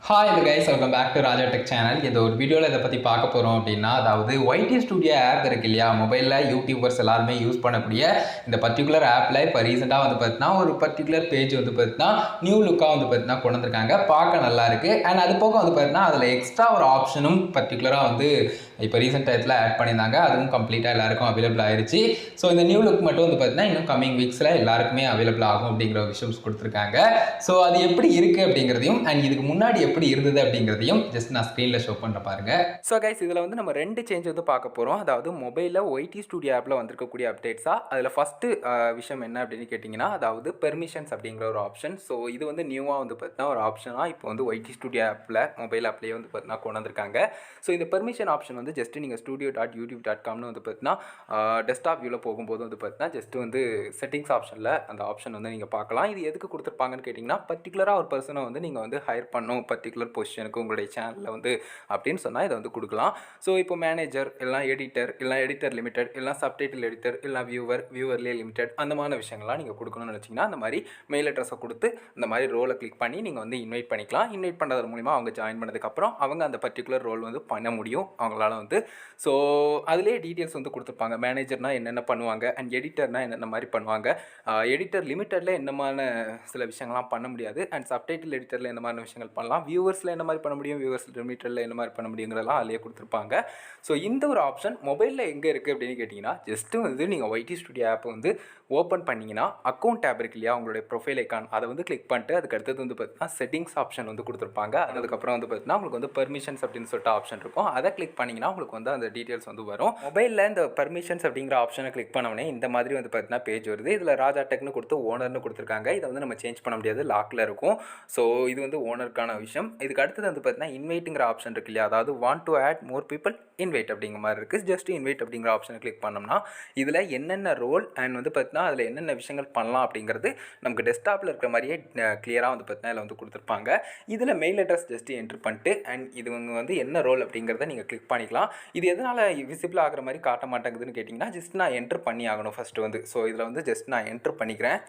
Hi hello guys, welcome back to Raja tech channel. இந்த ஒரு வீடியோவில் இதை பற்றி பார்க்க போகிறோம் அப்படின்னா, அதாவது ஒய்டி ஸ்டுடியோ ஆப் இருக்கு இல்லையா, மொபைலில் யூடியூபர்ஸ் எல்லாருமே யூஸ் பண்ணக்கூடிய இந்த பர்டிகுலர் ஆப்பில் இப்போ ரீசெண்டாக வந்து பார்த்தீங்கன்னா ஒரு பர்டிகுலர் பேஜ் வந்து பார்த்தீங்கன்னா நியூ லுக்காக வந்து பார்த்தீங்கன்னா கொண்டு வந்திருக்காங்க. பார்க்க நல்லா இருக்குது. அண்ட் அது போக வந்து பார்த்தீங்கன்னா அதில் எக்ஸ்ட்ரா ஒரு ஆப்ஷனும் பர்டிகுலராக வந்து இப்போ ரீசெண்ட் டயத்தில் ஆட் பண்ணியிருந்தாங்க. அதுவும் கம்ப்ளீட்டாக எல்லாருக்கும் அவைலபிள் ஆயிருச்சு. ஸோ இந்த நியூ லுக் மட்டும் வந்து பார்த்தீங்கன்னா இன்னும் கம்மிங் வீக்ஸில் எல்லாருக்குமே அவைலபிள் ஆகும் அப்படிங்கிற விஷயம்ஸ் கொடுத்துருக்காங்க. ஸோ அது எப்படி இருக்குது அப்படிங்கிறதையும் அண்ட் இதுக்கு முன்னாடி எப்படி இருந்தது அப்படிங்கிறதையும் ஜஸ்ட் நான் ஸ்க்ரீனில் ஷோ பண்ண பாருங்க. ஸோ கைஸ், இதில் வந்து நம்ம ரெண்டு சேஞ்ச் வந்து பார்க்க போகிறோம். அதாவது மொபைலில் ஒய்டி ஸ்டுடியோ ஆப்பில் வந்திருக்கக்கூடிய அப்டேட்ஸாக அதில் ஃபஸ்ட்டு விஷயம் என்ன அப்படின்னு கேட்டிங்கன்னா, அதாவது பெர்மிஷன்ஸ் அப்படிங்கிற ஒரு ஆப்ஷன். ஸோ இது வந்து நியூவாக வந்து பார்த்தீங்கன்னா ஒரு ஆப்ஷனாக இப்போ வந்து ஒய்டி ஸ்டுடியோ ஆப்பில் மொபைல் ஆப்லேயே வந்து பார்த்தீங்கன்னா கொண்டு வந்திருக்காங்க. ஸோ இந்த பெர்மிஷன் ஆப்ஷன் வந்து ஜஸ்ட் நீங்கள் studio.youtube.comனு வந்து பார்த்தீங்கன்னா டெஸ்க்டாப் வியூவில் போகும்போது வந்து பார்த்தீங்கன்னா ஜஸ்ட் வந்து செட்டிங்ஸ் ஆப்ஷனில் அந்த ஆப்ஷன் வந்து நீங்கள் பார்க்கலாம். இது எதுக்கு கொடுத்துருப்பாங்கன்னு கேட்டிங்கன்னா, பர்டிகுலராக ஒரு பர்சனை வந்து நீங்கள் வந்து ஹையர் பண்ணணும் பர்டிகுலர் பொசிஷனுக்கு உங்களுடைய சேனலில் வந்து அப்படின்னு சொன்னால் இதை வந்து கொடுக்கலாம். ஸோ இப்போ மேனேஜர் இல்லை எடிட்டர் இல்லை எடிட்டர் லிமிடெட் இல்லை சப்டைட்டில் எடிட்டர் இல்லை வியூவர்லேயே லிமிடெட் அந்த மாதிரி விஷயங்கள்லாம் நீங்கள் கொடுக்கணும்னு நினச்சிங்கன்னா அந்த மாதிரி மெயில் அட்ரஸை கொடுத்து இந்த மாதிரி ரோலை கிளிக் பண்ணி நீங்கள் வந்து இன்வைட் பண்ணிக்கலாம். இன்வைட் பண்ணுறது மூலிமா அவங்க ஜாயின் பண்ணதுக்கப்புறம் அவங்க அந்த பர்டிகுலர் ரோல் வந்து பண்ண முடியும் அவங்களால வந்து. ஸோ அதிலே டீட்டெயில்ஸ் வந்து கொடுத்துருப்பாங்க. மேனேஜர்னால் என்னென்ன பண்ணுவாங்க அண்ட் எடிட்டர்னால் என்னென்ன மாதிரி பண்ணுவாங்க, எடிட்டர் லிமிட்டடில் என்னமான சில விஷயங்கள்லாம் பண்ண முடியாது அண்ட் சப்டைட்டில் எடிட்டரில் என்ன மாதிரி விஷயங்கள் பண்ணலாம், வியூவர்ஸில் என்ன மாதிரி பண்ண முடியும், வியூவர்ஸ் லிமிட்டடில் என்ன மாதிரி பண்ண முடியுங்கிறதெல்லாம் அதிலே கொடுத்துருப்பாங்க. ஸோ இந்த ஒரு ஆப்ஷன் மொபைலில் எங்கே இருக்குது அப்படின்னு கேட்டிங்கன்னா, ஜஸ்ட்டு வந்து நீங்கள் ஒய்டி ஸ்டுடியோ ஆப் வந்து ஓப்பன் பண்ணிங்கன்னா அக்கௌண்ட் டேப் இருக்கு இல்லையா, உங்களுடைய ப்ரொஃபைல் ஐக்கான் அதை வந்து கிளிக் பண்ணிட்டு அதுக்கு அடுத்தது வந்து பார்த்தீங்கன்னா செட்டிங்ஸ் ஆப்ஷன் வந்து கொடுத்துருப்பாங்க. அதுக்கப்புறம் வந்து பார்த்தீங்கன்னா உங்களுக்கு வந்து பெர்மிஷன்ஸ் அப்படின்னு சொல்லிட்டு ஆப்ஷன் இருக்கும். அதை கிளிக் பண்ணிங்கன்னா உங்களுக்கு வந்து அந்த டீட்டெயில்ஸ் வந்து வரும். மொபைலில் இந்த பெர்மிஷன்ஸ் அப்படிங்கிற ஆப்ஷனை கிளிக் பண்ணோடனே இந்த மாதிரி வந்து பார்த்தீங்கன்னா பேஜ் வருது. இதில் ராஜா டெக்னு கொடுத்து ஓனர்னு கொடுத்துருக்காங்க. இதை வந்து நம்ம சேஞ்ச் பண்ண முடியாது, லாக்கில் இருக்கும். ஸோ இது வந்து ஓனருக்கான விஷயம். இதுக்கு அடுத்தது வந்து பார்த்தீங்கன்னா இன்வைட்டுங்கிற ஆப்ஷன் இருக்கு இல்லையா, அதாவது want to add more people invite அப்படிங்கிற மாதிரி இருக்குது. ஜஸ்ட் இன்வைட் அப்படிங்கிற ஆப்ஷனை கிளிக் பண்ணோம்னா இதில் என்னென்ன ரோல் அண்ட் வந்து பார்த்தீங்கன்னா அதில் என்னென்ன விஷயங்கள் பண்ணலாம் அப்படிங்கிறது நமக்கு டெஸ்க்டாப்பில் இருக்கிற மாதிரியே கிளியராக வந்து பார்த்தீங்கன்னா இதில் வந்து கொடுத்துருப்பாங்க. இதில் மெயில் அட்ரஸ் ஜஸ்ட் என்ட்ரு பண்ணிட்டு அண்ட் இது வந்து என்ன ரோல் அப்படிங்கிறத நீங்கள் கிளிக் பண்ணிக்கலாம். இது எதனால் விசிபிள் ஆகிற மாதிரி காட்ட மாட்டேங்குதுன்னு கேட்டிங்கன்னா, ஜஸ்ட் நான் என்ட்ரு பண்ணி ஆகணும் ஃபஸ்ட்டு வந்து. ஸோ இதில் வந்து ஜஸ்ட் நான் என்ட்ரு பண்ணிக்கிறேன்.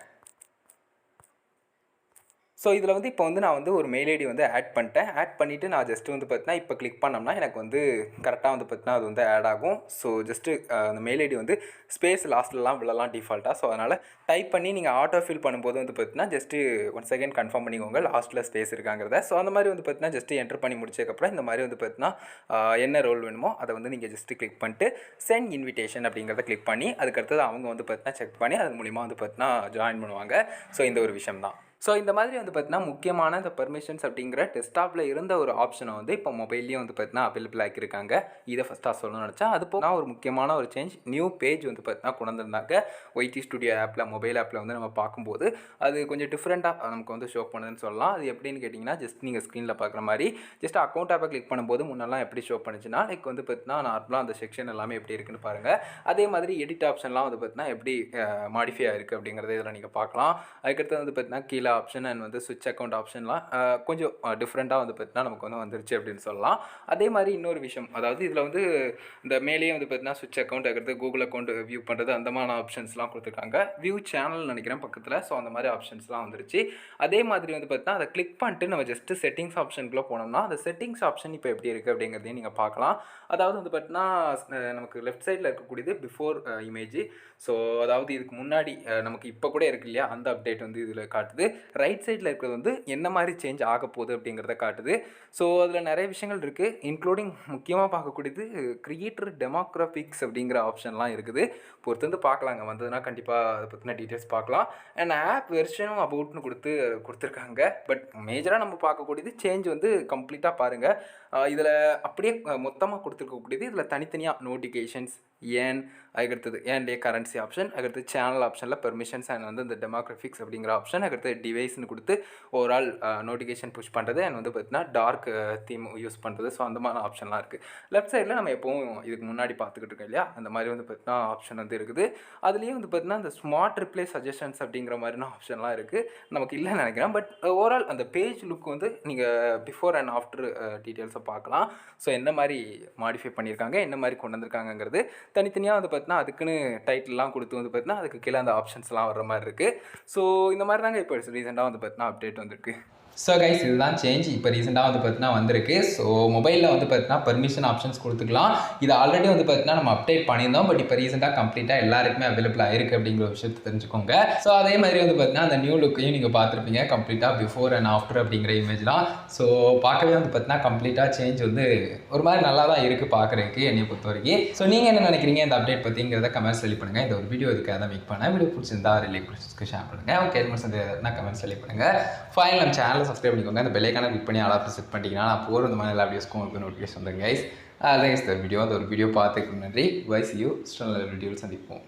ஸோ இதில் வந்து இப்போ வந்து நான் வந்து ஒரு மெயில் ஐடி வந்து ஆட் பண்ணிட்டேன். ஆட் பண்ணிவிட்டு நான் ஜஸ்ட்டு வந்து பார்த்தீங்கன்னா இப்போ கிளிக் பண்ணோம்னா எனக்கு வந்து கரெக்டாக வந்து பார்த்தீங்கன்னா அது வந்து ஆட் ஆகும். ஸோ ஜஸ்ட்டு அந்த மெயில் ஐடி வந்து ஸ்பேஸ் லாஸ்ட்லலாம் விழலாம் டிஃபால்ட்டாக. ஸோ அதனால் டைப் பண்ணி நீங்கள் ஆட்டோ ஃபில் பண்ணும்போது வந்து பார்த்தீங்கன்னா ஜஸ்ட்டு 1 செகண்ட் கன்ஃபார்ம் பண்ணிக்கோங்க லாஸ்ட்டில் ஸ்பேஸ் இருக்காங்கிறத. ஸோ அந்த மாதிரி வந்து பார்த்தீங்கன்னா ஜஸ்ட்டு என்ட்ரு பண்ணி முடிச்சதுக்கப்புறம் இந்த மாதிரி வந்து பார்த்தீங்கன்னா என்ன ரோல் வேணுமோ அதை வந்து நீங்கள் ஜஸ்ட்டு கிளிக் பண்ணிட்டு சென்ட் இன்விடேஷன் அப்படிங்கிறத கிளிக் பண்ணி அதுக்கடுத்தது அவங்க வந்து பார்த்தீங்கன்னா செக் பண்ணி அது மூலிமா வந்து பார்த்தீங்கன்னா ஜாயின் பண்ணுவாங்க. ஸோ இந்த ஒரு விஷயம் தான். ஸோ இந்த மாதிரி வந்து பார்த்தீங்கன்னா முக்கியமான இந்த பெர்மிஷன்ஸ் அப்படிங்கிற டெஸ்க்டாப்பில் இருந்த ஒரு ஆப்ஷனை வந்து இப்போ மொபைல்லேயும் வந்து பார்த்தீங்கன்னா அவைலபிள் ஆக்கியிருக்காங்க. இதை ஃபஸ்ட்டாக சொல்லணும்னு நினச்சேன். அது போக ஒரு முக்கியமான ஒரு சேஞ்ச், நியூ பேஜ் வந்து பார்த்தீங்கன்னா கொண்டு வந்திருந்தாங்க ஒய்டி ஸ்டுடியோ ஆப்பில், மொபைல் ஆப்பில் வந்து நம்ம பார்க்கும்போது அது கொஞ்சம் டிஃப்ரெண்ட்டாக நமக்கு வந்து ஷோ பண்ணுதுன்னு சொல்லலாம். அது எப்படின்னு கேட்டிங்கன்னா, ஜஸ்ட் நீங்கள் ஸ்க்ரீனில் பார்க்குற மாதிரி ஜஸ்ட் அக்கௌண்ட் ஆப்பை கிளிக் பண்ணும்போது முன்னெல்லாம் எப்படி ஷோ பண்ணுச்சுன்னா லைக் வந்து பார்த்தீங்கன்னா நார்மலாக அந்த செக்ஷன் எல்லாமே எப்படி இருக்குன்னு பாருங்கள். அதே மாதிரி எடிட் ஆப்ஷன்லாம் வந்து பார்த்தீங்கன்னா எப்படி மாடிஃபை ஆகிருக்கு அப்படிங்கிறத இதில் நீங்கள் பார்க்கலாம். அதுக்கடுத்து வந்து பார்த்தீங்கன்னா கீழே ஆப்ஷன் அண்ட் வந்து ஸ்விட்ச் அக்கௌண்ட் ஆப்ஷன்லாம் கொஞ்சம் டிஃப்ரெண்ட்டாக வந்து பார்த்தீங்கன்னா நமக்கு வந்து வந்துருச்சு அப்படின்னு சொல்லலாம். அதே மாதிரி இன்னொரு விஷயம், அதாவது இதில் வந்து இந்த மேலேயே வந்து பார்த்தீங்கன்னா ஸ்விட்ச் அக்கௌண்ட் ஆகிறது, கூகுள் அக்கௌண்ட் வியூ பண்ணுறது அந்த மாதிரி ஆப்ஷன்ஸ்லாம் கொடுத்துருக்காங்க. வியூ சேனல் நினைக்கிறேன் பக்கத்தில். ஸோ அந்த மாதிரி ஆப்ஷன்ஸ்லாம் வந்துருச்சு. அதே மாதிரி வந்து பார்த்தீங்கன்னா அதை கிளிக் பண்ணிட்டு நம்ம ஜஸ்ட்டு செட்டிங்ஸ் ஆப்ஷனுக்குள்ளே போனோம்னா அந்த செட்டிங்ஸ் ஆப்ஷன் இப்போ எப்படி இருக்குது அப்படிங்கிறதையும் நீங்கள் பார்க்கலாம். அதாவது வந்து பார்த்தீங்கன்னா நமக்கு லெஃப்ட் சைடில் இருக்கக்கூடியது பிஃபோர் இமேஜ். ஸோ அதாவது இதுக்கு முன்னாடி நமக்கு இப்போ கூட இருக்கு இல்லையா, அந்த அப்டேட் வந்து இதில் காட்டுது. ரைட் சைடில் இருக்கிறது வந்து என்ன மாதிரி சேஞ்ச் ஆக போகுது அப்படிங்கிறத காட்டுது. ஸோ அதில் நிறைய விஷயங்கள் இருக்குது, இன்க்ளூடிங் முக்கியமாக பார்க்கக்கூடியது கிரியேட்டர் டெமோக்ராஃபிக்ஸ் அப்படிங்கிற ஆப்ஷன்லாம் இருக்குது. பொறுத்து வந்து பார்க்கலாங்க, வந்ததுன்னா கண்டிப்பாக அதை பற்றின டீட்டெயில்ஸ் பார்க்கலாம். அண்ட் ஆப் வெர்ஷனும் அபவுட்னு கொடுத்துருக்காங்க. பட் மேஜராக நம்ம பார்க்கக்கூடியது சேஞ்ச் வந்து கம்ப்ளீட்டாக பாருங்கள். இதில் அப்படியே மொத்தமாக கொடுத்துருக்கக்கூடியது இதில் தனித்தனியாக நோட்டிஃபிகேஷன்ஸ், அதுக்கடுத்தது கரன்சி ஆப்ஷன், அதுக்கடுத்து சேனல் ஆப்ஷனில் பெர்மிஷன்ஸ் அண்ட் வந்து இந்த டெமோக்ராஃபிக்ஸ் அப்படிங்கிற ஆப்ஷன், அதுக்கடுத்து டிவைஸ்னு கொடுத்து ஓவரால் நோட்டிஃபிகேஷன் புஷ் பண்ணுறது அண்ட் வந்து பார்த்தீங்கன்னா டார்க் தீம் யூஸ் பண்ணுறது. ஸோ அந்த மாதிரி ஆப்ஷன்லாம் இருக்குது. லெஃப்ட் சைடில் நம்ம எப்போவும் இதுக்கு முன்னாடி பார்த்துக்கிட்டு இருக்கோம் இல்லையா, அந்த மாதிரி வந்து பார்த்தீங்கன்னா ஆப்ஷன் வந்து இருக்குது. அதுலேயே வந்து பார்த்தீங்கன்னா இந்த ஸ்மார்ட் ரிப்ளை சஜஷன்ஸ் அப்படிங்கிற மாதிரினா ஆப்ஷன்லாம் இருக்குது. நமக்கு இல்லைன்னு நினைக்கிறேன். பட் ஓவரால் அந்த பேஜ் லுக் வந்து நீங்கள் பிஃபோர் அண்ட் ஆஃப்டர் டீட்டெயில்ஸை பார்க்கலாம். ஸோ என்ன மாதிரி மாடிஃபை பண்ணியிருக்காங்க, என்ன மாதிரி கொண்டு வந்திருக்காங்கிறது தனித்தனியாக வந்து பார்த்தீங்கன்னா அதுக்குன்னு டைட்டில்லாம் கொடுத்து வந்து பார்த்தீங்கன்னா அதுக்கு கீழே அந்த ஆப்ஷன்ஸ்லாம் வர்ற மாதிரி இருக்குது. ஸோ இந்த மாதிரி தாங்க இப்போ ரீசெண்டாக வந்து பார்த்தீங்கன்னா அப்டேட் வந்திருக்கு. ஸோ கைஸ் இதுதான் சேஞ்ச் இப்போ ரீசெண்டாக வந்து பார்த்தீங்கன்னா வந்திருக்கு. ஸோ மொபைலில் வந்து பார்த்தீங்கன்னா பெர்மிஷன் ஆப்ஷன்ஸ் கொடுத்துக்கலாம். இது ஆல்ரெடி வந்து பார்த்தீங்கன்னா நம்ம அப்டேட் பண்ணியிருந்தோம். பட் இப்போ ரீசெண்டாக கம்ப்ளீட்டாக எல்லாருக்குமே அவைலபிளாக இருக்குது அப்படிங்கிற விஷயத்தை தெரிஞ்சுக்கோங்க. ஸோ அதே மாதிரி வந்து பார்த்தீங்கன்னா அந்த நியூ லுக்கையும் நீங்கள் பார்த்துருப்பீங்க. கம்ப்ளீட்டாக பிஃபோர் அண்ட் ஆஃப்டர் அப்படிங்கிற இமேஜ்லாம். ஸோ பார்க்கவே வந்து பார்த்தீங்கன்னா கம்ப்ளீட்டாக சேஞ்ச் வந்து ஒரு மாதிரி நல்லா தான் இருக்குது பார்க்குறதுக்கு என்னை பொறுத்த வரைக்கும். ஸோ நீங்கள் என்ன நினைக்கிறீங்க இந்த அப்டேட் பற்றிங்கிறத கமெண்ட்ஸ் சொல்லி பண்ணுங்கள். இந்த ஒரு வீடியோ இதுக்காக தான் மேக் பண்ணேன். வீடியோ பிடிச்சிருந்தா ரிலேட்டிவ்ஸ்க்கு ஷேர் பண்ணுங்கள். ஓகே கமெண்ட்ஸ் சொல்லி பண்ணுங்கள். ஃபைனல் நம்ம சேனலை சப்ஸ்கிரைப் பண்ணிக்கோங்க. அந்த பெல்லைக்கான கிளிக் பண்ணி ஆல் செட் பண்ணிட்டீங்கன்னா நான் போகிற இந்த மாதிரி எல்லா வீடியோஸ்க்கும் உங்களுக்கு நோட்டிஃபிகேஷன் வந்துங்க கைஸ். அதான் இந்த வீடியோ பார்த்துக்கு நன்றி. சி யூ நல்ல வீடியோவில் சந்திப்போம்.